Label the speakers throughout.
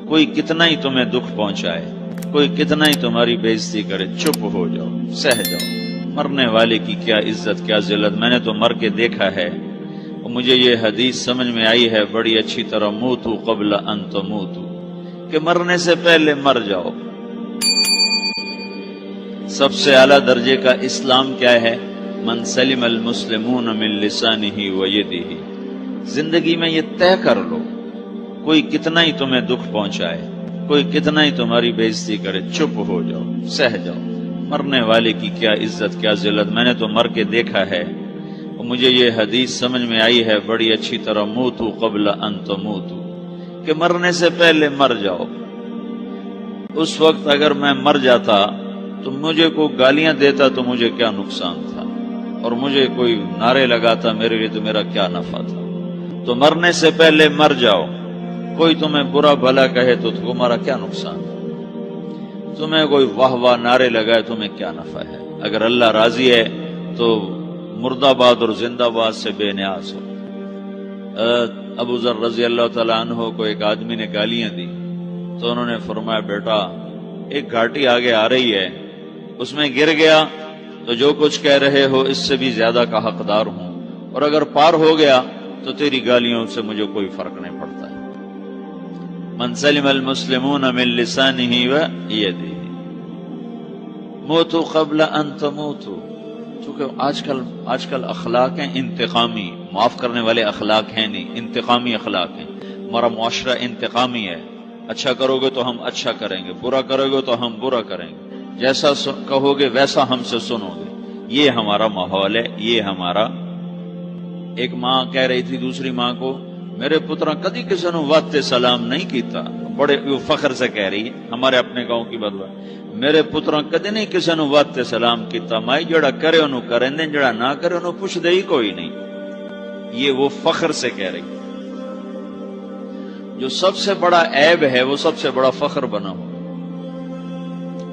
Speaker 1: کوئی کتنا ہی تمہیں دکھ پہنچائے، کوئی کتنا ہی تمہاری بےعزتی کرے، چپ ہو جاؤ، سہ جاؤ۔ مرنے والے کی کیا عزت، کیا ذلت، میں نے تو مر کے دیکھا ہے، اور مجھے یہ حدیث سمجھ میں آئی ہے بڑی اچھی طرح، موتو قبل ان تموتو، کہ مرنے سے پہلے مر جاؤ۔ سب سے اعلیٰ درجے کا اسلام کیا ہے؟ من سلم المسلمون من لسانہ ویدہ۔ زندگی میں یہ طے کر لو، کوئی کتنا ہی تمہیں دکھ پہنچائے، کوئی کتنا ہی تمہاری بےعزتی کرے، چپ ہو جاؤ، سہ جاؤ۔ مرنے والے کی کیا عزت، کیا ذلت، میں نے تو مر کے دیکھا ہے، اور مجھے یہ حدیث سمجھ میں آئی ہے بڑی اچھی طرح، موتو قبل ان تموتو، کہ مرنے سے پہلے مر جاؤ۔ اس وقت اگر میں مر جاتا تو مجھے کوئی گالیاں دیتا تو مجھے کیا نقصان تھا، اور مجھے کوئی نعرے لگاتا میرے لیے تو میرا کیا نفع تھا۔ تو مرنے سے پہلے مر جاؤ۔ کوئی تمہیں برا بھلا کہے تو تمہارا کیا نقصان ہے، تمہیں کوئی واہ واہ نعرے لگائے تمہیں کیا نفع ہے۔ اگر اللہ راضی ہے تو مرد آباد اور زندہ آباد سے بے نیاز ہو۔ ابو ذر رضی اللہ تعالیٰ عنہ کو ایک آدمی نے گالیاں دی تو انہوں نے فرمایا، بیٹا ایک گھاٹی آگے آ رہی ہے، اس میں گر گیا تو جو کچھ کہہ رہے ہو اس سے بھی زیادہ کا حقدار ہوں، اور اگر پار ہو گیا تو تیری گالیوں سے مجھے کوئی فرق نہیں پڑتا ہے۔ من سلم المسلمون من لسانہ ویدہ موتوا قبل ان تموتوا۔ چونکہ آج کل اخلاق ہیں انتقامی، معاف کرنے والے اخلاق ہیں نہیں، انتقامی اخلاق ہیں۔ ہمارا معاشرہ انتقامی ہے، اچھا کرو گے تو ہم اچھا کریں گے، برا کرو گے تو ہم برا کریں گے، جیسا کہو گے ویسا ہم سے سنو گے۔ یہ ہمارا ماحول ہے، یہ ہمارا۔ ایک ماں کہہ رہی تھی دوسری ماں کو، میرے پترا کدی کسی نے واسطے سلام نہیں کیتا، بڑے فخر سے کہہ رہی ہے، ہمارے اپنے گاؤں کی بدوا، میرے پترا کدی نہیں کسی نے واسطے سلام کیتا، مائی جڑا کرے انہوں کریں دیں، جڑا نہ کرے انہوں پوچھ دے ہی کوئی نہیں۔ یہ وہ فخر سے کہہ رہی ہے۔ جو سب سے بڑا عیب ہے وہ سب سے بڑا فخر بنا ہوا،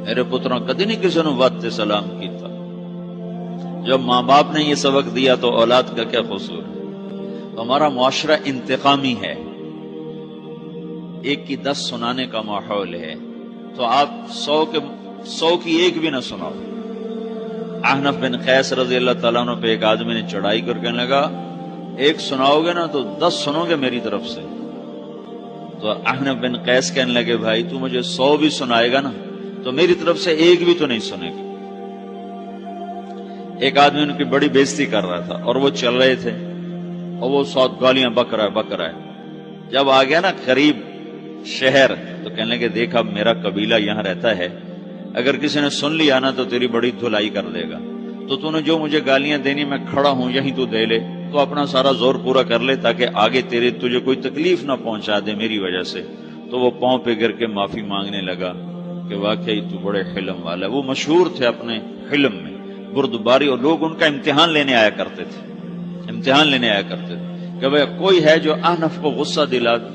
Speaker 1: میرے پترا کدی نہیں کسی نے واسطے سلام کیتا۔ جب ماں باپ نے یہ سبق دیا تو اولاد کا کیا قصور ہے؟ تو ہمارا معاشرہ انتقامی ہے، ایک کی 10 سنانے کا ماحول ہے، تو آپ 100 کی ایک بھی نہ سناؤ۔ احنف بن قیس رضی اللہ تعالیٰ عنہ پہ ایک آدمی نے چڑھائی کر کے لگا، ایک سناؤ گے نا تو 10 سنو گے میری طرف سے۔ تو احنف بن قیس کہنے لگے، بھائی تو مجھے 100 بھی سنائے گا نا تو میری طرف سے ایک بھی تو نہیں سنے گی۔ ایک آدمی ان کی بڑی بےزتی کر رہا تھا اور وہ چل رہے تھے، اور وہ 100 گالیاں بک رہا ہے۔ جب آ گیا نا قریب شہر تو کہنے لگے، دیکھا میرا قبیلہ یہاں رہتا ہے، اگر کسی نے سن لیا نا تو تیری بڑی دھلائی کر دے گا، تو نے جو مجھے گالیاں دینی میں کھڑا ہوں یہیں تو دے لے، تو اپنا سارا زور پورا کر لے تاکہ آگے تجھے کوئی تکلیف نہ پہنچا دے میری وجہ سے۔ تو وہ پاؤں پہ گر کے معافی مانگنے لگا کہ واقعی تو بڑے حلم والا ہے۔ وہ مشہور تھے اپنے حلم میں، بردباری، اور لوگ ان کا امتحان لینے آیا کرتے تھے، کہ بھئی کوئی ہے جو احنف کو غصہ دلا دے،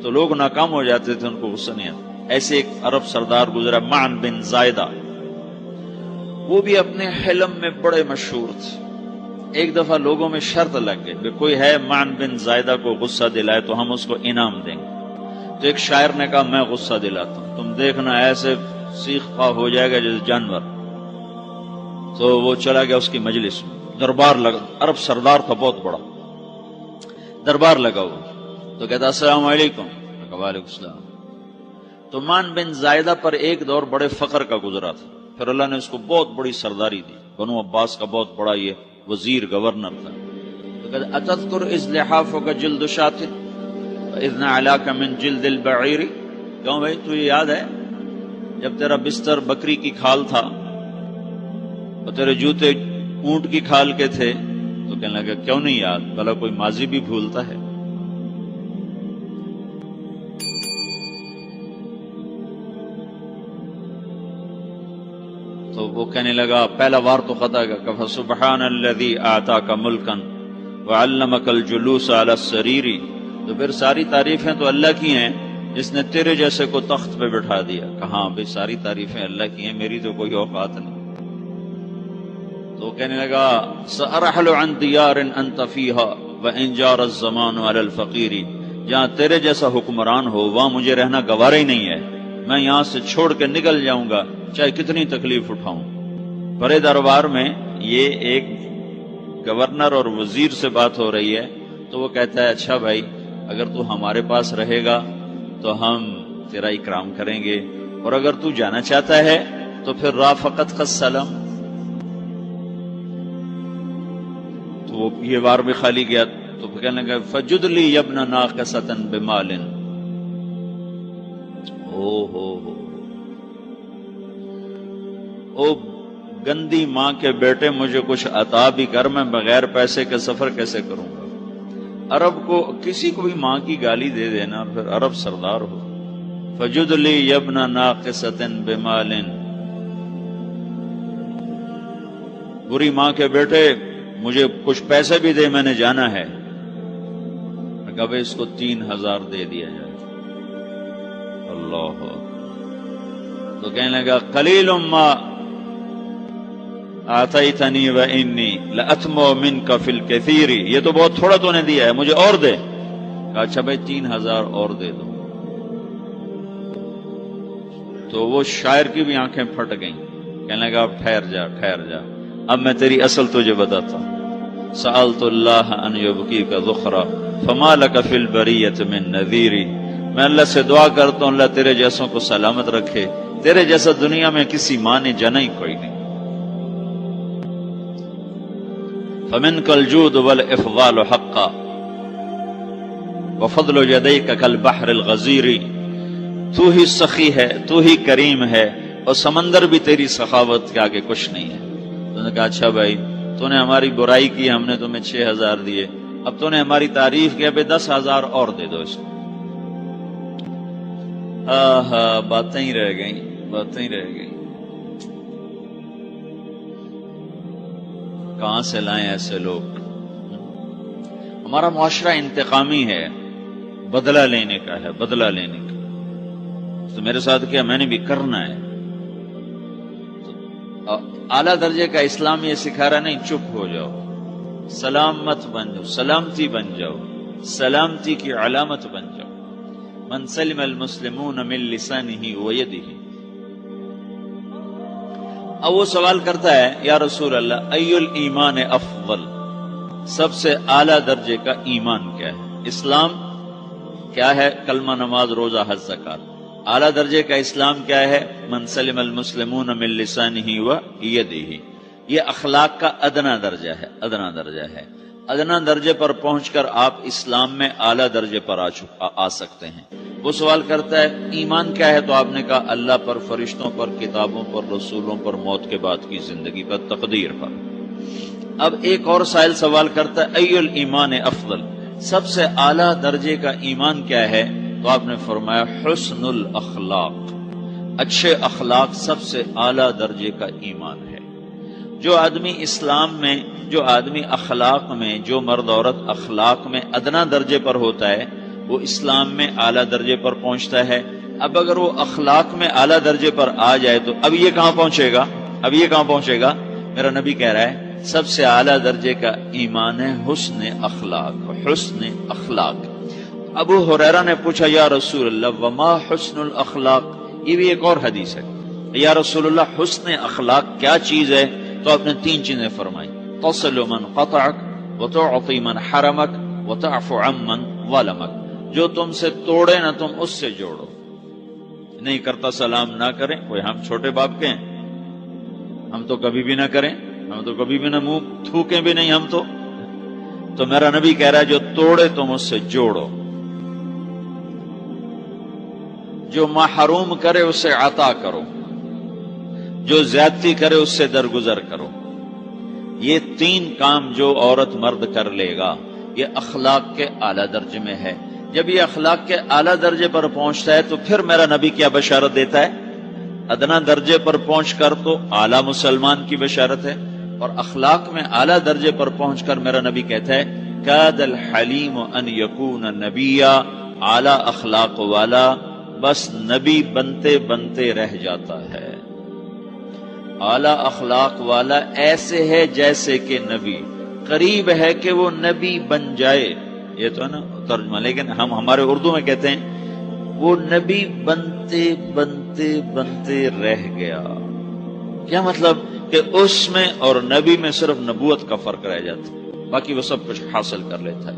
Speaker 1: تو لوگ ناکام ہو جاتے تھے، ان کو غصہ نہیں آتا۔ ایسے ایک عرب سردار گزرا، معن بن زائدہ، وہ بھی اپنے حلم میں بڑے مشہور تھے۔ ایک دفعہ لوگوں میں شرط لگ گئی کہ کوئی ہے معن بن زائدہ کو غصہ دلائے تو ہم اس کو انعام دیں گے۔ تو ایک شاعر نے کہا، میں غصہ دلاتا ہوں، تم دیکھنا ایسے سیخ پا ہو جائے گا جیسے جانور۔ تو وہ چلا گیا اس کی مجلس میں، دربار لگا، عرب سردار تھا بہت بڑا، دربار لگا ہوا، تو کہتا السلام علیکم، وعلیکم السلام۔ تو معن بن زائدہ پر ایک دور بڑے فقر کا گزرا تھا، پھر اللہ نے اس کو بہت بڑی سرداری دی، بنو عباس کا بہت بڑا یہ وزیر گورنر تھا۔ تو کہتا اتذکر اذ لحافک جلد شاۃ واذ نعلاک من جلد البعیر، کیوں بھائی تجھے یاد ہے جب تیرا بستر بکری کی کھال تھا اور تیرے جوتے اونٹ کی کھال کے تھے؟ تو کہنے لگا کیوں نہیں یاد، بھلا کوئی ماضی بھی بھولتا ہے؟ تو وہ کہنے لگا پہلا وار تو خطا کا، فسبحان الذی اعطاک ملکا وعلمک الجلوس علی السریر۔ تو پھر ساری تعریفیں تو اللہ کی ہیں جس نے تیرے جیسے کو تخت پہ بٹھا دیا۔ کہاں بھئی ساری تعریفیں اللہ کی ہیں، میری تو کوئی اوقات نہیں۔ تو کہنے لگا سأرحل عن دیار انت فیہا وان جار الزمان علی الفقیر، جہاں تیرے جیسا حکمران ہو وہاں مجھے رہنا گوارا ہی نہیں ہے، میں یہاں سے چھوڑ کے نکل جاؤں گا چاہے کتنی تکلیف اٹھاؤں۔ بڑے دربار میں یہ ایک گورنر اور وزیر سے بات ہو رہی ہے، تو وہ کہتا ہے اچھا بھائی اگر تو ہمارے پاس رہے گا تو ہم تیرا اکرام کریں گے، اور اگر تو جانا چاہتا ہے تو پھر رافقت کا سلام۔ تو وہ یہ بار بھی خالی گیا تو کہنے لگا فجد لی یبن ناقصۃ بمال۔ او گندی ماں کے بیٹے مجھے کچھ عطا بھی کر، میں بغیر پیسے کے سفر کیسے کروں گا؟ عرب کو کسی کو بھی ماں کی گالی دے دینا پھر عرب سردار ہو۔ فجد لی یبن ناقصۃ بمال، بری ماں کے بیٹے مجھے کچھ پیسے بھی دے، میں نے جانا ہے۔ کب اس کو 3000 دے دیا جائے۔ اللہ تو کہنے لگا قلیل ما آتیتنی و انی لأطمع منک فی الکثیر، یہ تو بہت تھوڑا تو نے دیا ہے، مجھے اور دے۔ کہا اچھا بھائی 3000 اور دے دو۔ تو وہ شاعر کی بھی آنکھیں پھٹ گئیں، کہنے لگا اب ٹھہر جا ٹھہر جا، اب میں تیری اصل تجھے بتاتا ہوں۔ سألت اللہ ان یبکیک ذخرا فما لک فی البریۃ من نذیر، میں اللہ سے دعا کرتا ہوں اللہ تیرے جیسوں کو سلامت رکھے، تیرے جیسا دنیا میں کسی ماں نے جنا ہی کوئی نہیں۔ فمنک الجود والافضال حقا وفضل یدیک کالبحر الغزیر، تو ہی سخی ہے، تو ہی کریم ہے، اور سمندر بھی تیری سخاوت کے آگے کچھ نہیں ہے۔ تو نے کہا اچھا بھائی تو نے ہماری برائی کی، ہم نے تمہیں 6000 دیے، اب تو نے ہماری تعریف کی، اب 10,000 اور دے دو اس کو۔ باتیں ہی رہ گئیں، باتیں ہی رہ گئیں۔ کہاں سے لائیں ایسے لوگ؟ ہمارا معاشرہ انتقامی ہے، بدلہ لینے کا ہے، بدلہ لینے کا۔ تو میرے ساتھ کیا میں نے بھی کرنا ہے۔ اعلیٰ درجے کا اسلام یہ سکھا رہا نہیں چپ ہو جاؤ، سلامت بن جاؤ، سلامتی بن جاؤ، سلامتی کی علامت بن جاؤ۔ من سلم المسلمون من لسانہ ویدہ۔ اب وہ سوال کرتا ہے یا رسول اللہ ای الایمان افضل، سب سے اعلیٰ درجے کا ایمان کیا ہے؟ اسلام کیا ہے؟ کلمہ، نماز، روزہ، حج، زکات۔ اعلیٰ درجے کا اسلام کیا ہے؟ من سلم المسلمون من لسانہ ویدہ۔ یہ اخلاق کا ادنا درجہ ہے، ادنا درجہ ہے۔ ادنا درجے پر پہنچ کر آپ اسلام میں اعلیٰ درجے پر آ سکتے ہیں۔ وہ سوال کرتا ہے ایمان کیا ہے؟ تو آپ نے کہا اللہ پر، فرشتوں پر، کتابوں پر، رسولوں پر، موت کے بعد کی زندگی پر، تقدیر پر۔ اب ایک اور سائل سوال کرتا ہے ای الایمان افضل، سب سے اعلیٰ درجے کا ایمان کیا ہے؟ تو آپ نے فرمایا حسن الاخلاق، اچھے اخلاق سب سے اعلیٰ درجے کا ایمان ہے۔ جو آدمی اسلام میں، جو آدمی اخلاق میں، جو مرد عورت اخلاق میں ادنا درجے پر ہوتا ہے وہ اسلام میں اعلیٰ درجے پر پہنچتا ہے۔ اب اگر وہ اخلاق میں اعلیٰ درجے پر آ جائے تو اب یہ کہاں پہنچے گا؟ اب یہ کہاں پہنچے گا؟ میرا نبی کہہ رہا ہے سب سے اعلیٰ درجے کا ایمان ہے حسن اخلاق، حسن اخلاق۔ ابو ہریرہ نے پوچھا یا رسول اللہ وما حسن الاخلاق، یہ بھی ایک اور حدیث ہے، یا رسول اللہ حسن اخلاق کیا چیز ہے؟ تو آپ نے 3 چیزیں فرمائی، تصل من قطعک وتعطی من حرمک وتعفو عمن ظلمک، جو تم سے توڑے نہ تم اس سے جوڑو، نہیں کرتا سلام نہ کریں، کوئی ہم چھوٹے باپ کے ہیں، ہم تو کبھی بھی نہ کریں، ہم تو کبھی بھی نہ منہ تھوکیں بھی نہیں، ہم تو میرا نبی کہہ رہا ہے جو توڑے تم اس سے جوڑو، جو محروم کرے اسے عطا کرو، جو زیادتی کرے اس سے درگزر کرو۔ یہ 3 کام جو عورت مرد کر لے گا یہ اخلاق کے اعلیٰ درجے میں ہے۔ جب یہ اخلاق کے اعلیٰ درجے پر پہنچتا ہے تو پھر میرا نبی کیا بشارت دیتا ہے؟ ادنا درجے پر پہنچ کر تو اعلیٰ مسلمان کی بشارت ہے، اور اخلاق میں اعلیٰ درجے پر پہنچ کر میرا نبی کہتا ہے کاد الحلیم ان یکون نبیا، اعلیٰ اخلاق والا بس نبی بنتے بنتے رہ جاتا ہے۔ اعلیٰ اخلاق والا ایسے ہے جیسے کہ نبی، قریب ہے کہ وہ نبی بن جائے، یہ تو ہے نا ترجمہ، لیکن ہم ہمارے اردو میں کہتے ہیں وہ نبی بنتے بنتے بنتے رہ گیا. کیا مطلب کہ اس میں اور نبی میں صرف نبوت کا فرق رہ جاتا، باقی وہ سب کچھ حاصل کر لیتا ہے.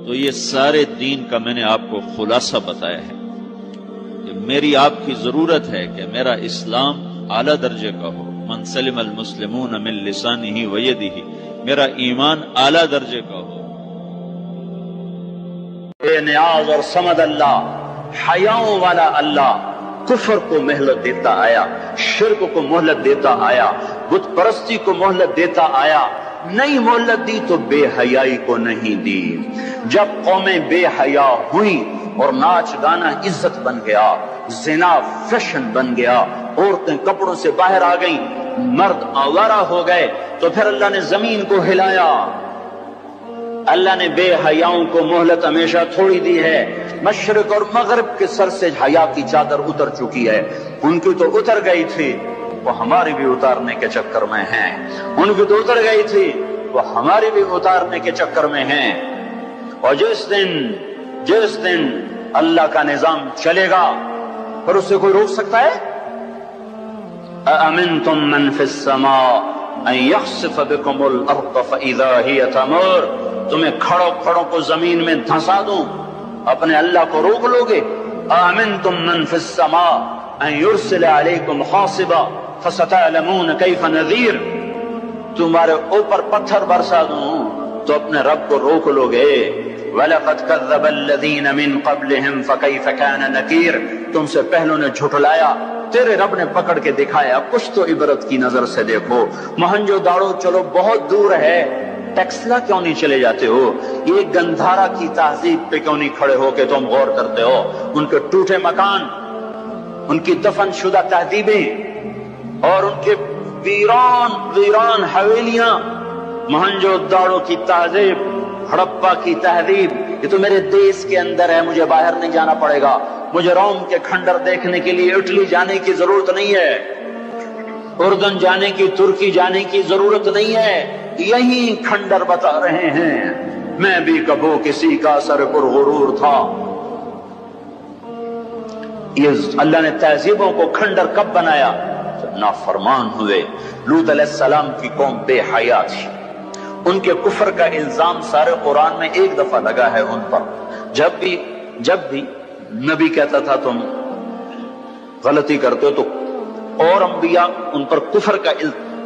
Speaker 1: تو یہ سارے دین کا میں نے آپ کو خلاصہ بتایا ہے کہ میری آپ کی ضرورت ہے کہ میرا اسلام اعلیٰ درجے کا ہو. من سلم المسلمون من لسانہ و یدہ، میرا ایمان اعلیٰ درجے کا ہو.
Speaker 2: بے نیاز اور صمد اللہ، حیاؤں والا اللہ کفر کو مہلت دیتا آیا، شرک کو مہلت دیتا آیا، بت پرستی کو مہلت دیتا آیا. نہیں مہلت دی تو بے حیائی کو نہیں دی. جب قومیں بے حیا ہوئیں اور ناچ گانا عزت بن گیا، زنا فیشن بن گیا، عورتیں کپڑوں سے باہر آ گئیں، مرد آوارہ ہو گئے، تو پھر اللہ نے زمین کو ہلایا. اللہ نے بے حیاؤں کو مہلت ہمیشہ تھوڑی دی ہے. مشرق اور مغرب کے سر سے حیا کی چادر اتر چکی ہے. ان کی تو اتر گئی تھی، وہ ہماری بھی اتارنے کے چکر میں ہیں. ان کی تو اتر گئی تھی، وہ ہماری بھی اتارنے کے چکر میں ہیں. اور جس دن اللہ کا نظام چلے گا پھر اسے کوئی روک سکتا ہے؟ أَأَمِنْتُمْ مَنْ فِي السَّمَاءِ أَنْ يَخْسِفَ بِكُمُ الْأَرْضَ فَإِذَا هِيَ تَمُورُ. تمہیں کھڑوں کو زمین میں دھنسا دوں، اپنے اللہ کو روک لو گے؟ أَأَمِنْتُمْ مَنْ فِي السَّمَاءِ أَنْ يُرْسِلَ عَلَيْكُمْ حَاصِبًا فَسَتَعْلَمُونَ كَيْفَ نَذِيرٌ. تمہارے اوپر پتھر برسا دوں تو اپنے رب کو روک لو گے؟ وَلَقَدْ كَذَّبَ الَّذِينَ مِن قَبْلِهِمْ فَكَيْفَ كَانَ نَكِيرٌ. تم سے پہلوں نے جھٹلایا، تیرے رب نے پکڑ کے دکھایا. کچھ تو عبرت کی نظر سے دیکھو. مہنجو داڑو چلو بہت دور ہے، ٹیکسلا کیوں نہیں چلے جاتے ہو؟ یہ گندھارا کی تہذیب پہ کیوں نہیں کھڑے ہو کہ تم غور کرتے ہو؟ ان کے ٹوٹے مکان، ان کی دفن شدہ تہذیبیں اور ان کے ویران حویلیاں، مہنجو داڑو کی تہذیب، ہڑپا کی تہذیب، یہ تو میرے دیش کے اندر ہے، مجھے باہر نہیں جانا پڑے گا. مجھے روم کے کھنڈر دیکھنے کے لیے اٹلی جانے کی ضرورت نہیں ہے، اردن جانے کی، ترکی جانے کی ضرورت نہیں ہے. یہی کھنڈر بتا رہے ہیں میں بھی کبھی کسی کا سر پر غرور تھا. یہ اللہ نے تہذیبوں کو کھنڈر کب بنایا؟ نافرمان ہوئے. لوط علیہ السلام کی قوم بے حیا تھی. ان کے کفر کا الزام سارے قرآن میں ایک دفعہ لگا ہے ان پر. جب بھی نبی کہتا تھا تم غلطی کرتے ہو، تو اور انبیاء ان پر کفر کا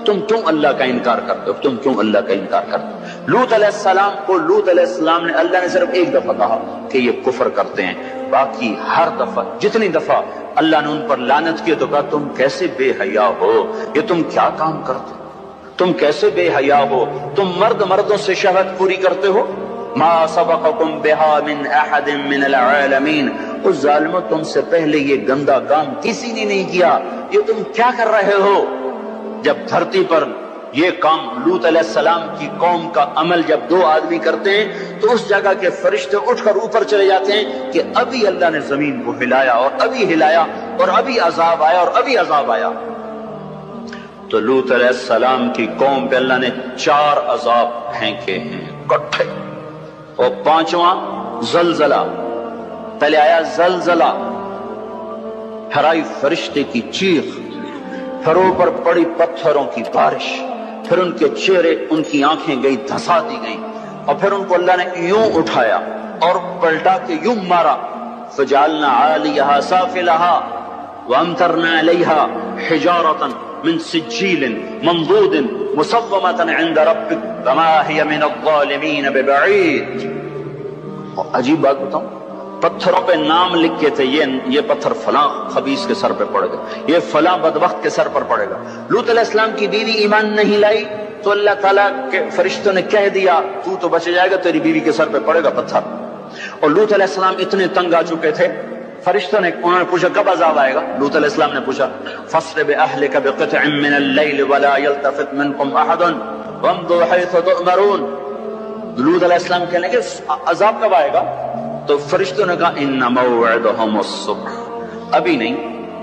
Speaker 2: تم کیوں اللہ کا انکار کرتے ہو، تم کیوں اللہ کا انکار کرتے ہو. لوط علیہ السلام کو لوط علیہ السلام نے اللہ نے صرف ایک دفعہ کہا کہ یہ کفر کرتے ہیں. باقی ہر دفعہ جتنی دفعہ اللہ نے ان پر لعنت کی تو کہا تم کیسے بے حیا ہو، یہ تم کیا کام کرتے ہو، تم کیسے بے حیا ہو، تم مردوں سے شہوت پوری کرتے ہو. ما سبقکم بها من احد من العالمین. اس ظالموں تم سے پہلے یہ گندا کام کسی نے نہیں کیا، یہ تم کیا کر رہے ہو؟ جب دھرتی پر یہ کام لوط علیہ السلام کی قوم کا عمل جب دو آدمی کرتے ہیں تو اس جگہ کے فرشتے اٹھ کر اوپر چلے جاتے ہیں کہ ابھی اللہ نے زمین کو ہلایا اور ابھی ہلایا اور ابھی عذاب آیا اور ابھی عذاب آیا. تو لوط علیہ السلام کی قوم پہ اللہ نے 4 عذاب پھینکے ہیں کٹھے. اور 5واں زلزلہ. پہلے آیا زلزلہ، پھر آئی فرشتے کی چیخ، پھر اوپر پڑی پتھروں کی بارش، پھر ان کے چہرے، ان کی آنکھیں گئی دھسا دی گئیں، اور پھر ان کو اللہ نے یوں اٹھایا اور پلٹا کے یوں مارا. فجعلنا عالیہا سافلہا وامطرنا علیہا حجارۃ من سجیل منضود مسومۃ عند ربک وما ہی من الظالمین ببعید. عجیب بات بتاؤں، پتھروں پہ نام لکھ کے تھے، یہ پتھر فلاں خبیث کے سر پہ پڑے گا، یہ فلاں بدبخت کے سر پر پڑے گا. لوط علیہ السلام کی بیوی ایمان نہیں لائی تو اللہ تعالیٰ کے فرشتوں نے کہہ دیا تو بچ جائے گا، تیری بیوی کے سر پہ پڑے گا پتھر. اور لوط علیہ السلام اتنے تنگ آ چکے تھے، فرشتوں نے انہوں نے پوچھا کب عذاب آئے گا؟ لوط علیہ السلام نے پوچھا فَاسْرِ بِأَهْلِكَ بِقِطْعٍ مِّنَ اللَّيْلِ وَلَا يَلْتَفِتْ مِنكُمْ أَحَدٌ وَامْضُوا حَيْثُ تُؤْمَرُونَ. لوط علیہ السلام کہنے کہ عذاب کب آئے گا؟ تو فرشتوں نے کہا ان موعدہم الصبح. ابھی نہیں،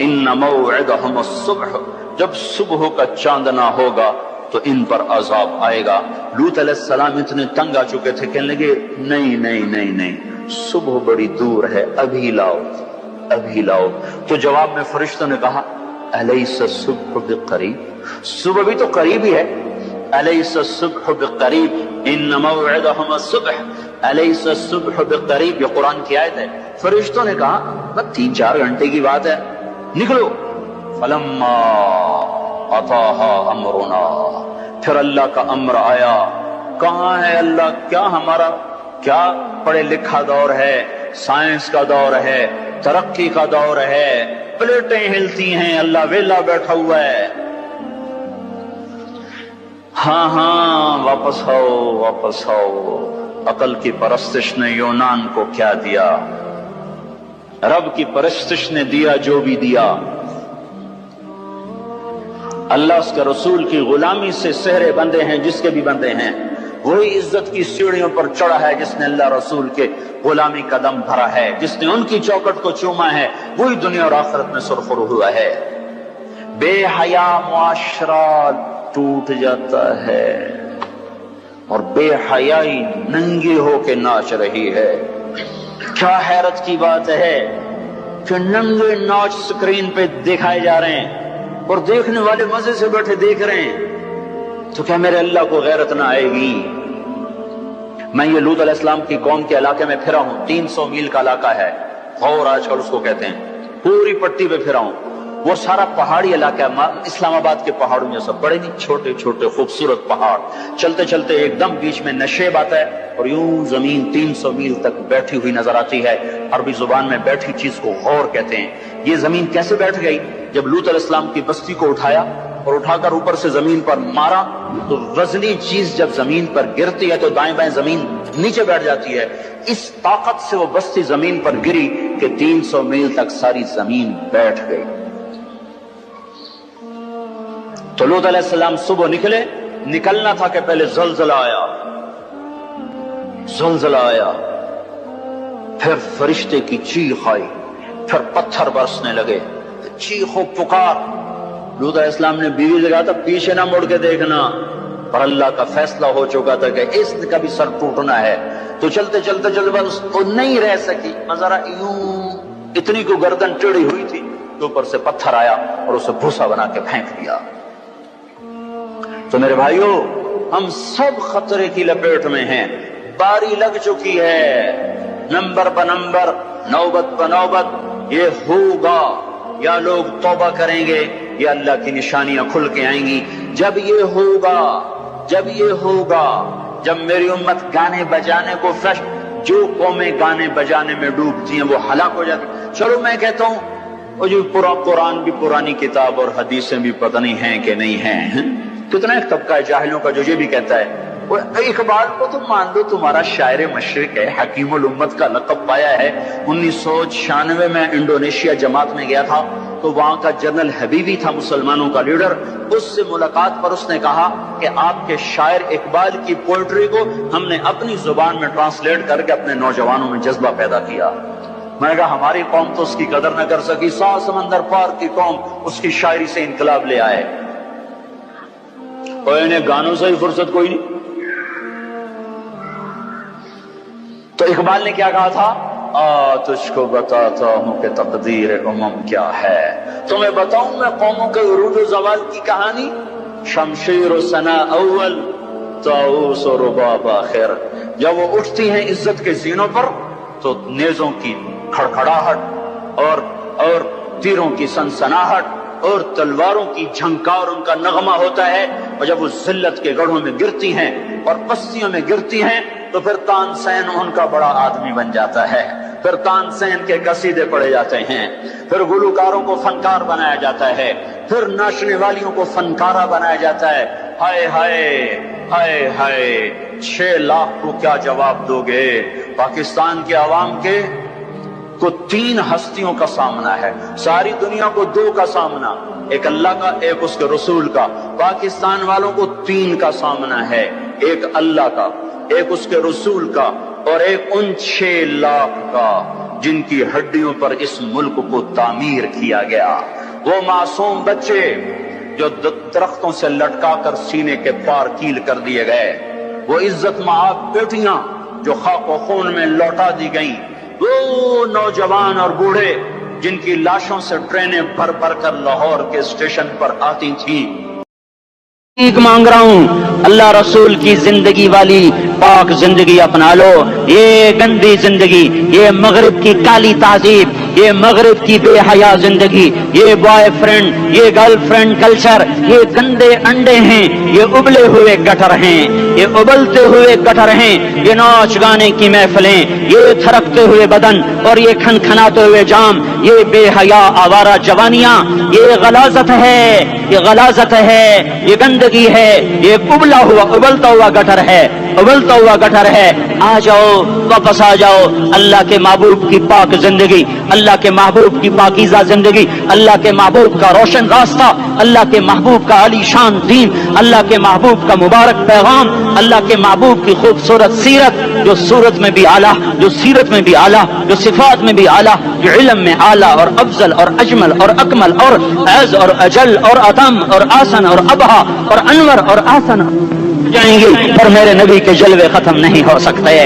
Speaker 2: ان موعدہم الصبح، جب صبح کا چاندنا ہوگا تو ان پر عذاب آئے گا۔ لوط علیہ السلام اتنے تنگ آ چکے تھے، کہنے لگے نہیں نہیں نہیں نہیں، صبح بڑی دور ہے، ابھی لاؤ ابھی لاؤ۔ تو جواب میں فرشتوں نے کہا الیس الصبح بقریب، صبح بھی تو قریب ہی ہے، الیس الصبح بقریب ان موعدہم الصبح، الیس الصبح بقریب، یہ قرآن کی آیت ہے۔ فرشتوں نے کہا بس 3-4 گھنٹے کی بات ہے، نکلو۔ فلما اتاہا امرنا، پھر اللہ کا امر آیا۔ کہاں ہے اللہ؟ کیا ہمارا کیا پڑھے لکھا دور ہے، سائنس کا دور ہے، ترقی کا دور ہے، پلیٹیں ہلتی ہیں، اللہ ویلا بیٹھا ہوا ہے۔ ہاں ہاں واپس آؤ واپس آؤ۔ عقل کی پرستش نے یونان کو کیا دیا، رب کی پرستش نے دیا جو بھی دیا۔ اللہ اس کے رسول کی غلامی سے سہرے بندے ہیں، جس کے بھی بندے ہیں، وہی عزت کی سیڑھیوں پر چڑھا ہے جس نے اللہ رسول کے غلامی کا دم بھرا ہے، جس نے ان کی چوکٹ کو چوما ہے، وہی دنیا اور آخرت میں سرخرو ہوا ہے۔ بے حیا معاشرہ ٹوٹ جاتا ہے اور بے حیائی ننگی ہو کے ناچ رہی ہے۔ کیا حیرت کی بات ہے کہ ننگے ناچ سکرین پہ دکھائے جا رہے ہیں اور دیکھنے والے مزے سے بیٹھے دیکھ رہے ہیں، تو کیا میرے اللہ کو غیرت نہ آئے گی؟ میں یہ لوط علیہ السلام کی قوم کے علاقے میں پھرا ہوں، 300 میل کا علاقہ ہے، غور آج کل اس کو کہتے ہیں، پوری پٹی پہ پھرا ہوں۔ وہ سارا پہاڑی علاقہ ہے، اسلام آباد کے پہاڑوں میں سب بڑے نہیں، چھوٹے چھوٹے خوبصورت پہاڑ، چلتے چلتے ایک دم بیچ میں نشیب آتا ہے اور یوں زمین 300 میل تک بیٹھی ہوئی نظر آتی ہے۔ عربی زبان میں بیٹھی چیز کو غور کہتے ہیں۔ یہ زمین کیسے بیٹھ گئی؟ جب لوط علیہ السلام کی بستی کو اٹھایا اور اٹھا کر اوپر سے زمین پر مارا، تو وزنی چیز جب زمین پر گرتی ہے تو دائیں بائیں زمین نیچے بیٹھ جاتی ہے۔ اس طاقت سے وہ بستی زمین پر گری کہ 300 میل تک ساری زمین بیٹھ گئی۔ تو لوط علیہ السلام صبح نکلے، نکلنا تھا کہ پہلے زلزلہ آیا، زلزلہ آیا، پھر فرشتے کی چیخ آئی، پھر پتھر برسنے لگے، چیخ و پکار۔ لوط علیہ السلام نے بیوی سے کہا تھا پیچھے نہ مڑ کے دیکھنا، پر اللہ کا فیصلہ ہو چکا تھا کہ اس کا بھی سر ٹوٹنا ہے۔ تو چلتے چلتے چلتے بس وہ نہیں رہ سکی، ذرا یوں اتنی کو گردن ٹیڑھی ہوئی تھی تو اوپر سے پتھر آیا اور اسے بھوسا بنا کے پھینک دیا۔ تو میرے بھائیوں، ہم سب خطرے کی لپیٹ میں ہیں، باری لگ چکی ہے، نمبر بنمبر، نوبت بنوبت، یہ ہوگا۔ یا لوگ توبہ کریں گے یا اللہ کی نشانیاں کھل کے آئیں گی۔ جب یہ ہوگا، جب یہ ہوگا، جب میری امت گانے بجانے کو فریش، جو قومیں گانے بجانے میں ڈوبتی ہیں وہ ہلاک ہو جاتی۔ چلو میں کہتا ہوں وہ جو پورا قرآن بھی پرانی کتاب اور حدیثیں بھی پتہ نہیں ہیں کہ نہیں ہیں۔ کتنا ایک طبقہ ہے جاہلوں کا جو یہ بھی کہتا ہے وہ اقبال کو تو مان لو تمہارا شاعر مشرق ہے، حکیم الامت کا لقب پایا ہے۔ 1996 میں انڈونیشیا جماعت میں گیا تھا تو وہاں کا جنرل حبیبی تھا مسلمانوں کا لیڈر، اس سے ملاقات پر اس نے کہا کہ آپ کے شاعر اقبال کی پوئٹری کو ہم نے اپنی زبان میں ٹرانسلیٹ کر کے اپنے نوجوانوں میں جذبہ پیدا کیا۔ میں نے کہا ہماری قوم تو اس کی قدر نہ کر سکی، 100 سمندر پار کی قوم اس کی شاعری سے انقلاب لے آئے، اور انہیں گانوں سے ہی فرصت کوئی نہیں۔ تو اقبال نے کیا کہا تھا؟ تجھ کو بتاتا ہوں کہ تقدیر امم کیا ہے، تمہیں بتاؤں میں قوموں کے عروج و زوال کی کہانی، شمشیر و ثنا اول، طاؤس و رباب آخر۔ جب وہ اٹھتی ہیں عزت کے زینوں پر تو نیزوں کی کھڑکھڑاہٹ اور تیروں کی سنسناہٹ اور تلواروں کی جھنکار ان کا نغمہ ہوتا ہے، اور جب وہ ذلت کے گڑھوں میں گرتی ہیں اور پستیوں میں گرتی ہیں تو پھر تان سین ان کا بڑا آدمی بن جاتا ہے، پھر تان سین کے قصیدے پڑھے جاتے ہیں، پھر گلوکاروں کو فنکار بنایا جاتا ہے، پھر ناچنے والیوں کو فنکارہ بنایا جاتا ہے۔ ہائے ہائے ہائے ہائے، 6 لاکھ کو کیا جواب دو گے؟ پاکستان کے عوام کے کو 3 ہستیوں کا سامنا ہے، ساری دنیا کو 2 کا سامنا، ایک اللہ کا ایک اس کے رسول کا۔ پاکستان والوں کو 3 کا سامنا ہے، ایک اللہ کا، ایک اس کے رسول کا، اور ایک ان 6 لاکھ کا جن کی ہڈیوں پر اس ملک کو تعمیر کیا گیا۔ وہ معصوم بچے جو درختوں سے لٹکا کر سینے کے پار کیل کر دیے گئے، وہ عزت مآب بیٹیاں جو خاک و خون میں لوٹا دی گئیں، وہ نوجوان اور بوڑھے جن کی لاشوں سے ٹرینیں بھر بھر کر لاہور کے اسٹیشن پر آتی تھیں۔
Speaker 3: ایک مانگ رہا ہوں، اللہ رسول کی زندگی والی پاک زندگی اپنا لو۔ یہ گندی زندگی، یہ مغرب کی کالی تہذیب، یہ مغرب کی بے حیا زندگی، یہ بوائے فرینڈ، یہ گرل فرینڈ کلچر، یہ گندے انڈے ہیں، یہ ابلے ہوئے گٹر ہیں، یہ ابلتے ہوئے گٹر ہیں، یہ ناچ گانے کی محفلیں، یہ تھرکتے ہوئے بدن اور یہ کھنکھناتے ہوئے جام، یہ بے حیا آوارہ جوانیاں، یہ غلاظت ہے، یہ غلاظت ہے، یہ گندگی ہے، یہ ابلا ہوا ابلتا ہوا گٹر ہے، ابلتا ہوا گٹر ہے۔ آ جاؤ، واپس آ جاؤ اللہ کے محبوب کی پاک زندگی، اللہ کے محبوب کی پاکیزہ زندگی، اللہ کے محبوب کا روشن راستہ، اللہ کے محبوب کا علی شان دین، اللہ کے محبوب کا مبارک پیغام، اللہ کے محبوب کی خوبصورت سیرت، جو صورت میں بھی اعلیٰ، جو سیرت میں بھی اعلیٰ، جو صفات میں بھی اعلیٰ، جو علم میں اعلیٰ اور افضل اور اجمل اور اکمل اور اعز اور اجل اور اتم اور آسن اور ابہا اور انور اور آسن جائیں گے، پر میرے نبی کے جلوے ختم نہیں ہو سکتے۔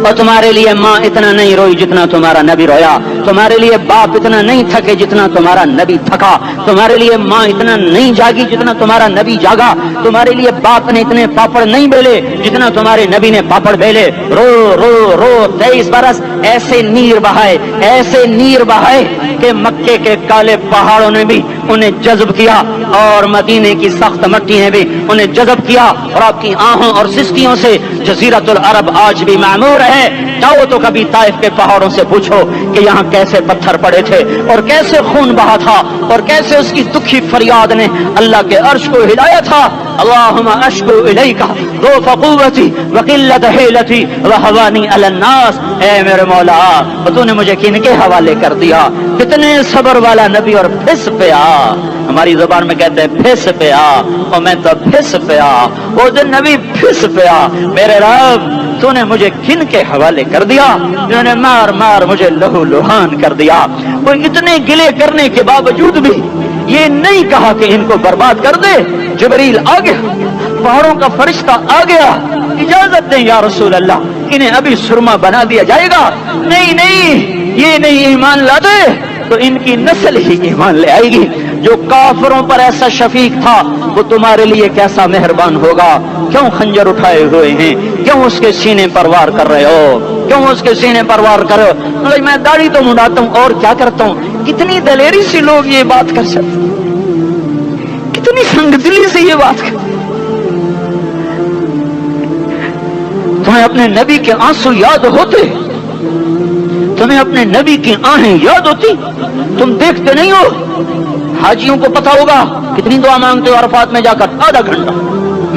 Speaker 3: اور تمہارے لیے ماں اتنا نہیں روئی جتنا تمہارا نبی رویا، تمہارے لیے باپ اتنا نہیں تھکے جتنا تمہارا نبی تھکا، تمہارے لیے ماں اتنا نہیں جاگی جتنا تمہارا نبی جاگا، تمہارے لیے باپ نے اتنے پاپڑ نہیں بیلے جتنا تمہارے نبی نے پاپڑ بیلے۔ رو رو رو 23 برس ایسے نیر بہائے، ایسے نیر بہائے کہ مکے کے کالے پہاڑوں نے بھی انہیں جذب کیا اور مدینے کی سخت مٹی نے بھی انہیں جذب کیا، اور آپ کی آہوں اور سسکیوں سے جزیرت العرب آج بھی معمور ہے۔ جاؤ تو کبھی طائف کے پہاڑوں سے پوچھو کہ یہاں کیسے پتھر پڑے تھے اور کیسے خون بہا تھا اور کیسے اس کی دکھی فریاد نے اللہ کے عرش کو ہلایا تھا۔ اللہم اشکو الیک ضعف قوتی وقلت حیلتی وہوانی علی الناس۔ اے میرے مولا، تو نے مجھے کن کے حوالے کر دیا؟ کتنے صبر والا نبی، اور پھس پیا، ہماری زبان میں کہتے ہیں پھس پیا، اور میں تو پھس پیا، وہ دن نبی پھس پیا۔ میرے رب، تو نے مجھے کن کے حوالے کر دیا جنہوں نے مار مار مجھے لہو لہان کر دیا۔ وہ اتنے گلے کرنے کے باوجود بھی یہ نہیں کہا کہ ان کو برباد کر دے۔ جبریل آ گیا، پہاڑوں کا فرشتہ آ گیا، اجازت دیں یا رسول اللہ، انہیں ابھی سرما بنا دیا جائے گا۔ نہیں نہیں، یہ نہیں ایمان لاتے تو ان کی نسل ہی ایمان لے آئے گی۔ جو کافروں پر ایسا شفیق تھا وہ تمہارے لیے کیسا مہربان ہوگا۔ کیوں خنجر اٹھائے ہوئے ہیں؟ کیوں اس کے سینے پر وار کر رہے ہو؟ کیوں اس کے سینے پر وار کر رہے ہو؟ میں داڑھی تو منڈاتا ہوں اور کیا کرتا ہوں۔ کتنی دلیری سے لوگ یہ بات کر سکتے، کتنی سنگ دلی سے یہ بات کر۔ تمہیں اپنے نبی کے آنسو یاد ہوتے؟ تمہیں اپنے نبی کی آہیں یاد ہوتی؟ تم دیکھتے نہیں ہو؟ حاجیوں کو پتا ہوگا کتنی دعا مانگتے ہو عرفات میں جا کر؟ آدھا گھنٹہ،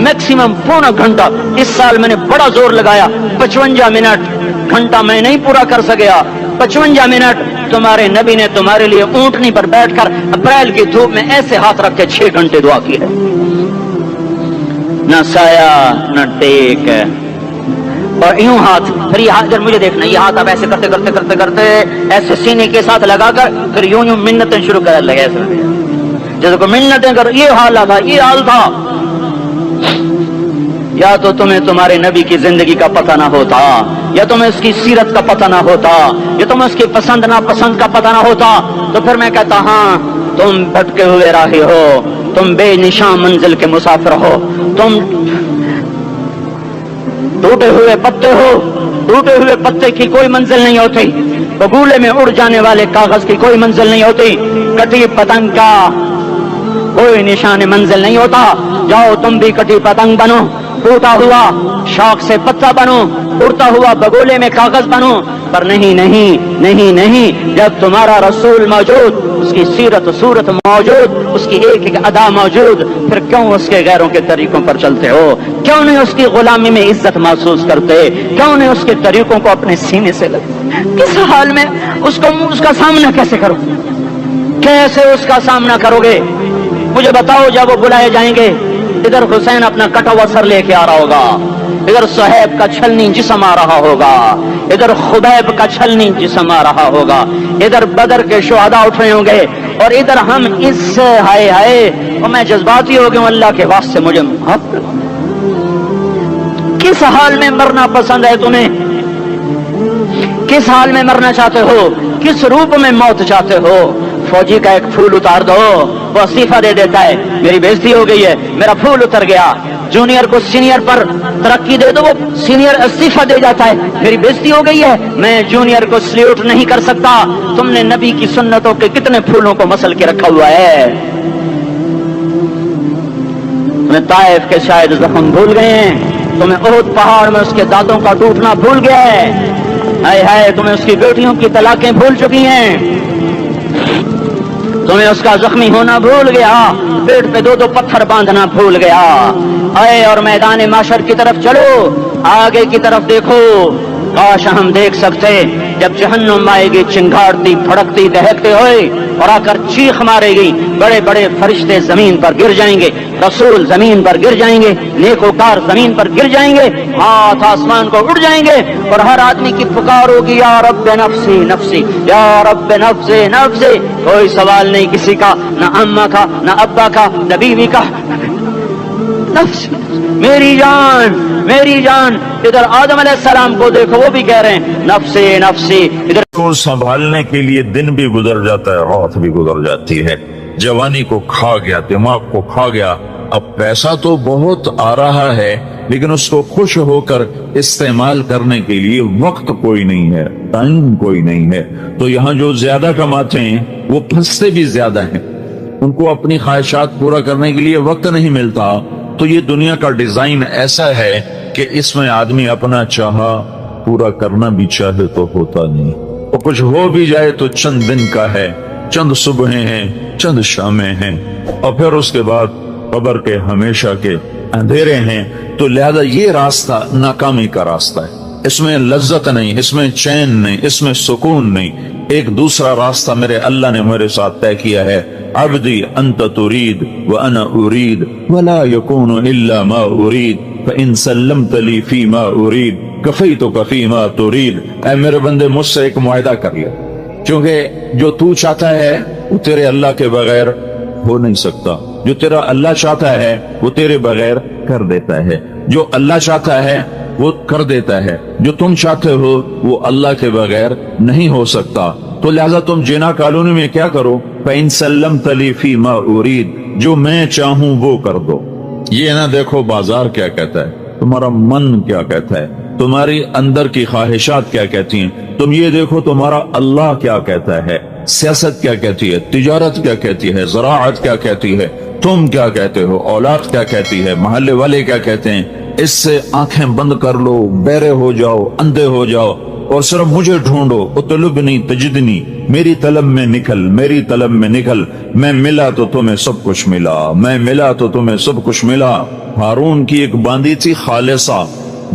Speaker 3: میکسیمم پونا گھنٹہ۔ اس سال میں نے بڑا زور لگایا، 55 منٹ، گھنٹہ میں نہیں پورا کر سکیا، 55 منٹ تمہارے نبی نے تمہارے لیے اونٹنی پر بیٹھ کر اپریل کی دھوپ میں ایسے ہاتھ رکھ کے 6 گھنٹے دعا کی ہے۔ نہ سایہ نہ ٹیک، اور یوں ہاتھ، پھر یہ ہاتھ مجھے دیکھنا، یہ ہاتھ اب ایسے کرتے کرتے کرتے کرتے ایسے سینے کے ساتھ لگا کر پھر یوں یوں منتیں شروع کر لگے، ایسے جیسے کو منتیں کر۔ یہ حال تھا، یہ حال تھا۔ یا تو تمہیں تمہارے نبی کی زندگی کا پتہ نہ ہوتا، یا تمہیں اس کی سیرت کا پتہ نہ ہوتا، یا تمہیں اس کی پسند ناپسند کا پتہ نہ ہوتا، تو پھر میں کہتا ہاں تم بھٹکے ہوئے راہی ہو، تم بے نشان منزل کے مسافر ہو، تم ٹوٹے ہوئے پتے ہو۔ ٹوٹے ہوئے پتے کی کوئی منزل نہیں ہوتی، بگولے میں اڑ جانے والے کاغذ کی کوئی منزل نہیں ہوتی، کٹی پتنگ کا کوئی نشان منزل نہیں ہوتا۔ جاؤ تم بھی کٹی پتنگ بنو، ٹوٹا ہوا شوق سے پتا بنو، اڑتا ہوا بگولے میں کاغذ بنو، پر نہیں نہیں نہیں نہیں، جب تمہارا رسول موجود، اس کی سیرت صورت موجود، اس کی ایک ایک ادا موجود، پھر کیوں اس کے غیروں کے طریقوں پر چلتے ہو؟ کیوں نہیں اس کی غلامی میں عزت محسوس کرتے؟ کیوں نہیں اس کے طریقوں کو اپنے سینے سے لگتے؟ کس حال میں اس کا سامنا کیسے کرو؟ کیسے اس کا سامنا کرو گے؟ مجھے بتاؤ، جب وہ بلائے جائیں گے، ادھر حسین اپنا کٹا ہوا سر لے کے آ رہا ہوگا، ادھر صہیب کا چھلنی جسم آ رہا ہوگا، ادھر خبیب کا چھلنی جسم آ رہا ہوگا، ادھر بدر کے شہداء اٹھ رہے ہوں گے، اور ادھر ہم اس ہائے ہائے، اور میں جذباتی ہو گیا ہوں، اللہ کے واسطے مجھے معاف کر۔ کس حال میں مرنا پسند ہے تمہیں؟ کس حال میں مرنا چاہتے ہو؟ کس روپ میں موت چاہتے ہو؟ فوجی کا ایک پھول اتار دو، وہ استعفیٰ دے دیتا ہے، میری بےزتی ہو گئی ہے، میرا پھول اتر گیا۔ جونیئر کو سینئر پر ترقی دے دو، وہ سینئر استعفیٰ دے جاتا ہے، میری بےزتی ہو گئی ہے، میں جونیئر کو سلیوٹ نہیں کر سکتا۔ تم نے نبی کی سنتوں کے کتنے پھولوں کو مسل کے رکھا ہوا ہے؟ تمہیں طائف کے شاید زخم بھول گئے ہیں، تمہیں احد پہاڑ میں اس کے دانتوں کا ٹوٹنا بھول گیا ہے، ہائے ہائے تمہیں اس کی بیٹیوں کی طلاقیں بھول چکی ہیں، تمہیں اس کا زخمی ہونا بھول گیا، پیٹ پہ دو دو پتھر باندھنا بھول گیا۔ آئے اور میدان معاشر کی طرف چلو، آگے کی طرف دیکھو۔ کاش ہم دیکھ سکتے جب جہنم آئے گی چنگھاڑتی بھڑکتی دہکتے ہوئے اور آ کر چیخ مارے گی، بڑے بڑے فرشتے زمین پر گر جائیں گے، رسول زمین پر گر جائیں گے، نیکوکار زمین پر گر جائیں گے، ہاتھ آسمان کو اڑ جائیں گے، اور ہر آدمی کی پکار ہوگی یا رب نفسی نفسی، یا رب نفسی نفسی۔ کوئی سوال نہیں کسی کا، نہ اماں کا، نہ ابا کا، نہ بیوی کا، نفس میری جان میری جان۔ ادھر آدم علیہ السلام کو دیکھو، وہ بھی کہہ رہے ہیں نفسی نفسی۔ ادھر
Speaker 4: کو سنبھالنے کے لیے دن بھی گزر جاتا ہے، رات بھی گزر جاتی ہے، جوانی کو کھا گیا، دماغ کو کھا گیا۔ اب پیسہ تو بہت آ رہا ہے لیکن اس کو خوش ہو کر استعمال کرنے کے لیے وقت کوئی نہیں ہے، ٹائم کوئی نہیں ہے۔ تو یہاں جو زیادہ کماتے ہیں وہ پھنستے بھی زیادہ ہیں، ان کو اپنی خواہشات پورا کرنے کے لیے وقت نہیں ملتا۔ تو یہ دنیا کا ڈیزائن ایسا ہے کہ اس میں آدمی اپنا چاہا پورا کرنا بھی چاہے تو ہوتا نہیں، اور کچھ ہو بھی جائے تو چند دن کا ہے، چند صبحیں ہیں، چند شامیں ہیں، اور پھر اس کے بعد قبر کے ہمیشہ کے اندھیرے ہیں۔ تو لہذا یہ راستہ ناکامی کا راستہ ہے، اس میں لذت نہیں، اس میں چین نہیں، اس میں سکون نہیں۔ ایک دوسرا راستہ میرے اللہ نے میرے ساتھ طے کیا ہے، عبدی انت ترید وانا ارید ولا یکون الا ما ارید فان سلمت لی فی ما ارید کفیتک فی ما ترید۔ اے میرے بندے مجھ سے ایک معاہدہ کر لے، کیونکہ جو تو چاہتا ہے وہ تیرے اللہ کے بغیر ہو نہیں سکتا، جو تیرا اللہ چاہتا ہے وہ تیرے بغیر کر دیتا ہے، جو اللہ چاہتا ہے وہ کر دیتا ہے، جو تم چاہتے ہو وہ اللہ کے بغیر نہیں ہو سکتا۔ تو لہذا تم جنا کالونی میں کیا کرو، فَإِن سَلَّمْتَ لِي فِي مَا أُرِيدُ، جو میں چاہوں وہ کر دو۔ یہ نہ دیکھو بازار کیا کہتا ہے، تمہارا من کیا کہتا ہے، تمہاری اندر کی خواہشات کیا کہتی ہیں، تم یہ دیکھو تمہارا اللہ کیا کہتا ہے، سیاست کیا کہتی ہے، تجارت کیا کہتی ہے، زراعت کیا کہتی ہے، تم کیا کہتے ہو، اولاد کیا کہتی ہے، محلے والے کیا کہتے ہیں۔ اس سے آنکھیں بند کر لو، بہرے ہو جاؤ، اندھے ہو جاؤ، اور صرف مجھے ڈھونڈو، اطلبنی تجدنی، میری طلب میں نکل، میری طلب میں نکل۔ میں ملا تو تمہیں سب کچھ ملا، میں ملا تو تمہیں سب کچھ ملا۔ ہارون کی ایک باندی تھی خالصہ،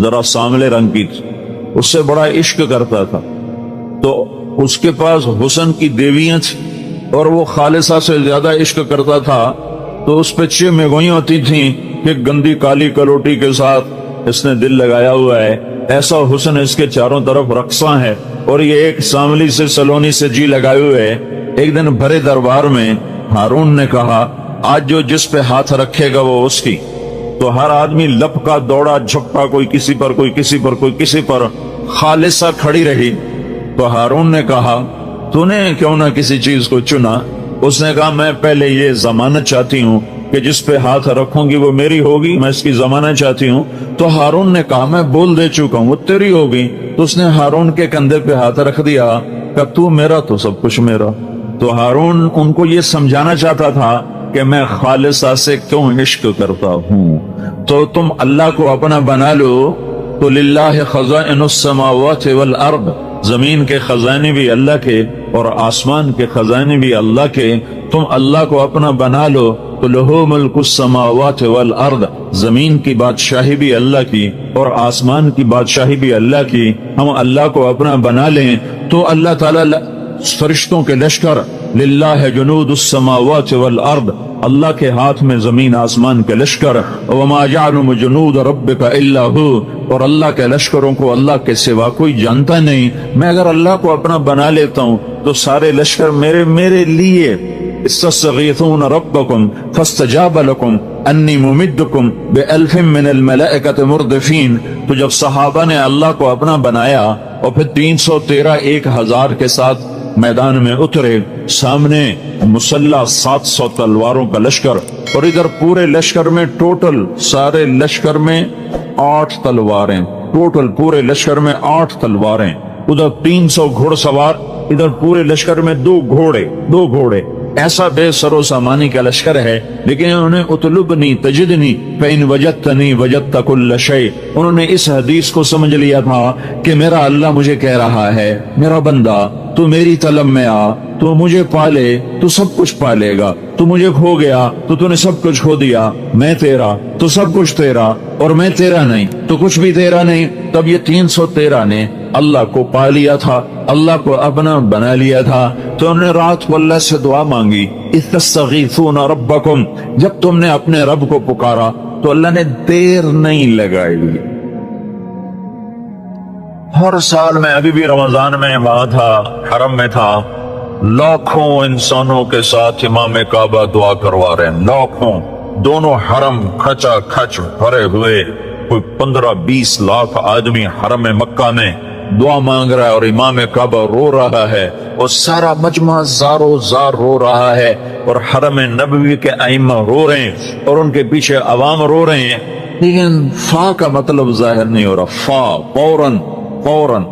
Speaker 4: ذرا سانولے رنگ کی تھی، اس سے بڑا عشق کرتا تھا، تو اس کے پاس حسن کی دیویاں تھیں اور وہ خالصہ سے زیادہ عشق کرتا تھا، تو اس پہ 6 میگوئیں ہوتی تھیں کہ گندی کالی کلوٹی کے ساتھ اس نے دل لگایا ہوا ہے، ایسا حسن اس کے چاروں طرف رقصاں ہے، اور یہ ایک ساملی سے سلونی سے جی لگائے ہوئے ہے۔ ایک دن بھرے دربار میں ہارون نے کہا آج جو جس پہ ہاتھ رکھے گا وہ اس کی، تو ہر آدمی لپکا دوڑا جھپکا، کوئی کسی پر، کوئی کسی پر، کوئی کسی پر، خالصہ کھڑی رہی۔ تو ہارون نے کہا تو نے کیوں نہ کسی چیز کو چنا؟ اس نے کہا میں پہلے یہ ضمانت چاہتی ہوں کہ جس پہ ہاتھ رکھوں گی وہ میری ہوگی، میں اس کی ضمانت چاہتی ہوں۔ تو ہارون نے کہا میں بول دے چکا ہوں وہ تیری ہوگی۔ تو اس نے ہارون کے کندھے پہ ہاتھ رکھ دیا کہ تو میرا تو سب کچھ میرا۔ تو ہارون ان کو یہ سمجھانا چاہتا تھا کہ میں خالصہ سے کیوں عشق کرتا ہوں۔ تو تم اللہ کو اپنا بنا لو تو للہ خزائن السماوات والارض، زمین کے خزانے بھی اللہ کے اور آسمان کے خزانے بھی اللہ کے، تم اللہ کو اپنا بنا لو تو لہو ملک السماوات والارض، زمین کی بادشاہی بھی اللہ کی اور آسمان کی بادشاہی بھی اللہ کی، ہم اللہ کو اپنا بنا لیں تو اللہ تعالی فرشتوں کے لشکر، للہ جنود السماوات والارض، اللہ کے ہاتھ میں زمین آسمان کے لشکر، وما يعلم جنود ربك الا هو، اور اللہ کے لشکروں کو اللہ کے سوا کوئی جانتا نہیں۔ میں اگر اللہ کو اپنا بنا لیتا ہوں تو سارے لشکر میرے لیے۔ استستغیثون ربکم فاستجاب لکم انی ممدکم بألف من الملائکۃ مردفین۔ تو جب صحابہ نے اللہ کو اپنا بنایا اور پھر 313 1000 کے ساتھ میدان میں اترے، سامنے مسلح 700 تلواروں کا لشکر، اور ادھر پورے لشکر میں ٹوٹل سارے لشکر میں 8 تلواریں، ٹوٹل پورے لشکر میں 8 تلواریں، ادھر 300 گھوڑ سوار، ادھر پورے لشکر میں 2 گھوڑے۔ ایسا بے سر و سامانی کا لشکر ہے، لیکن انہوں نے اطلبنی تجدنی فإن وجدتنی وجدت کل شیء، انہوں نے اس حدیث کو سمجھ لیا تھا کہ میرا اللہ مجھے کہہ رہا ہے، میرا بندہ تو میری طلب میں آ، تو مجھے پالے تو سب کچھ پالے گا، تو مجھے کھو گیا تو نے سب کچھ کھو دیا، میں تیرا تو سب کچھ تیرا، اور میں تیرا نہیں تو کچھ بھی تیرا نہیں۔ تب یہ 313 نے اللہ کو پا لیا تھا، اللہ کو اپنا بنا لیا تھا، تو انہوں نے رات کو اللہ سے دعا مانگی، استستغیثون ربکم، جب تم نے اپنے رب کو پکارا تو اللہ نے دیر نہیں لگائی۔ ہر سال میں ابھی بھی رمضان میں وہاں تھا، حرم میں تھا، لاکھوں انسانوں کے ساتھ امام کعبہ دعا کروا رہے ہیں، لاکھوں، دونوں حرم کھچا کھچ بھرے ہوئے، کوئی 15-20 لاکھ آدمی حرم مکہ میں دعا مانگ رہا ہے، اور امام کعبہ رو رہا ہے، اور سارا مجمع زارو زار رو رہا ہے، اور حرم نبوی کے ائمہ رو رہے ہیں، اور ان کے پیچھے عوام رو رہے ہیں، لیکن فا کا مطلب ظاہر نہیں ہو رہا۔ فوراً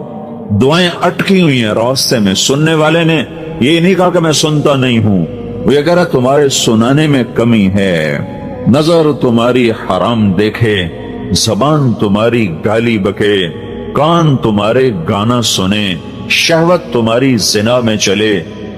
Speaker 4: دعائیں اٹکی ہوئی ہیں راستے میں۔ سننے والے نے یہ نہیں کہا کہ میں سنتا نہیں ہوں، وہ یہ کہہ رہا تمہارے سنانے میں کمی ہے، نظر تمہاری حرام دیکھے، زبان تمہاری گالی بکے، کان تمہارے گانا سنے، شہوت تمہاری زنا میں چلے،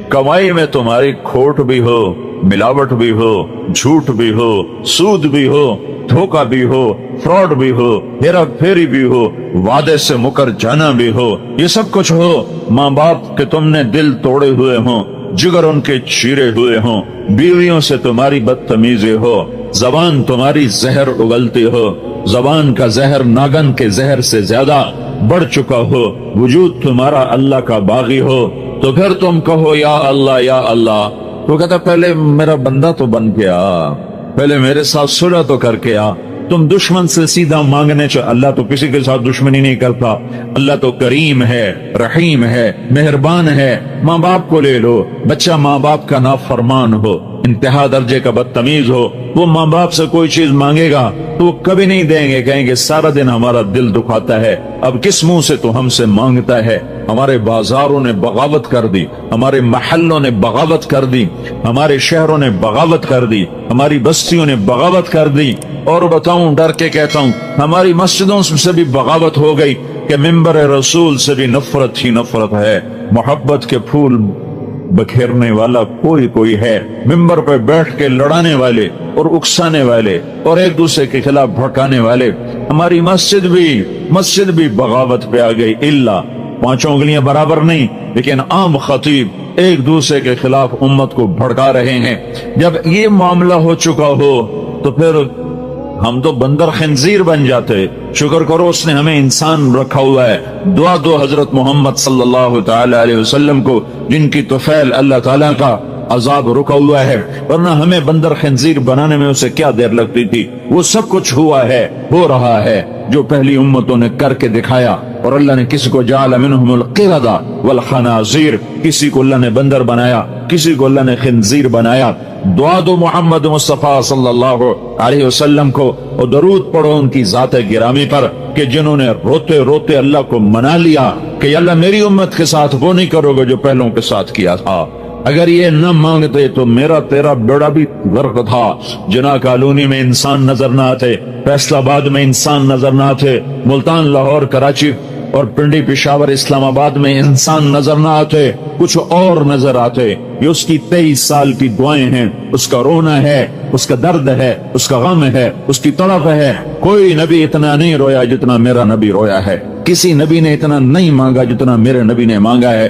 Speaker 4: کمائی میں تمہاری کھوٹ بھی ہو، ملاوٹ بھی ہو، جھوٹ بھی ہو، سود بھی ہو، دھوکہ بھی ہو، فراڈ بھی ہو، ہیرا پھیری بھی ہو، وعدے سے مکر جانا بھی ہو، یہ سب کچھ ہو، ماں باپ کے تم نے دل توڑے ہوئے ہوں، جگر ان کے چیرے ہوئے ہوں، بیویوں سے تمہاری بدتمیزی ہو، زبان تمہاری زہر اگلتی ہو، زبان کا زہر ناگن کے زہر سے زیادہ بڑھ چکا ہو، وجود تمہارا اللہ کا باغی ہو، تو پھر تم کہو یا اللہ یا اللہ۔ تو کہتا پہلے میرا بندہ تو بن کے آ، پہلے میرے ساتھ صلح تو کر کے آ۔ تم دشمن سے سیدھا مانگنے اللہ تو کسی کے ساتھ دشمنی نہیں کرتا، اللہ تو کریم ہے، رحیم ہے، مہربان ہے۔ ماں باپ کو لے لو، بچہ ماں باپ کا نافرمان ہو، انتہا درجے کا بدتمیز ہو، وہ ماں باپ سے کوئی چیز مانگے گا تو وہ کبھی نہیں دیں گے، کہیں گے سارا دن ہمارا دل دکھاتا ہے، اب کس منہ سے تو ہم سے مانگتا ہے۔ ہمارے بازاروں نے بغاوت کر دی، ہمارے محلوں نے بغاوت کر دی، ہمارے شہروں نے بغاوت کر دی، ہماری بستیوں نے بغاوت کر دی، اور بتاؤں ڈر کے کہتا ہوں ہماری مسجدوں سے بھی بغاوت ہو گئی کہ ممبر رسول سے بھی نفرت ہی نفرت ہے۔ محبت کے پھول بکھیرنے والا کوئی ہے، ممبر پہ بیٹھ کے لڑانے والے اور اکسانے والے اور ایک دوسرے کے خلاف بھڑکانے والے۔ ہماری مسجد بھی بغاوت پہ آ گئی، الا 5 انگلیاں برابر نہیں، لیکن عام خطیب ایک دوسرے کے خلاف امت کو بھڑکا رہے ہیں۔ جب یہ معاملہ ہو چکا ہو تو پھر ہم تو بندر خنزیر بن جاتے۔ شکر کرو اس نے ہمیں انسان رکھا ہوا ہے۔ دعا دو حضرت محمد صلی اللہ تعالی علیہ وسلم کو، جن کی طفیل اللہ تعالیٰ کا عذاب رکا ہوا ہے، ورنہ ہمیں بندر خنزیر بنانے میں اسے کیا دیر لگتی تھی۔ وہ سب کچھ ہوا ہے، ہو رہا ہے، جو پہلی امتوں نے کر کے دکھایا۔ اور اللہ نے کسی کو جعل منہم القردہ والخنازیر، کسی کو اللہ نے بندر بنایا، کسی کو اللہ نے خنزیر بنایا۔ دعا دو محمد مصطفیٰ صلی اللہ علیہ وسلم کو، اور درود پڑھو ان کی ذات گرامی پر، کہ جنہوں نے روتے روتے اللہ کو منا لیا کہ اللہ میری امت کے ساتھ وہ نہیں کرو گے جو پہلوں کے ساتھ کیا تھا۔ اگر یہ نہ مانگتے تو میرا تیرا بیڑا بھی غرق تھا۔ جناح کالونی میں انسان نظر نہ آتے، فیصل آباد میں انسان نظر نہ آتے، ملتان، لاہور، کراچی اور پنڈی، پشاور، اسلام آباد میں انسان نظر نہ آتے، کچھ اور نظر آتے۔ یہ اس کی 23 سال کی دعائیں ہیں، اس کا رونا ہے، اس کا درد ہے، اس کا غم ہے، اس کی تڑپ ہے۔ کوئی نبی اتنا نہیں رویا جتنا میرا نبی رویا ہے، کسی نبی نے اتنا نہیں مانگا جتنا میرے نبی نے مانگا ہے۔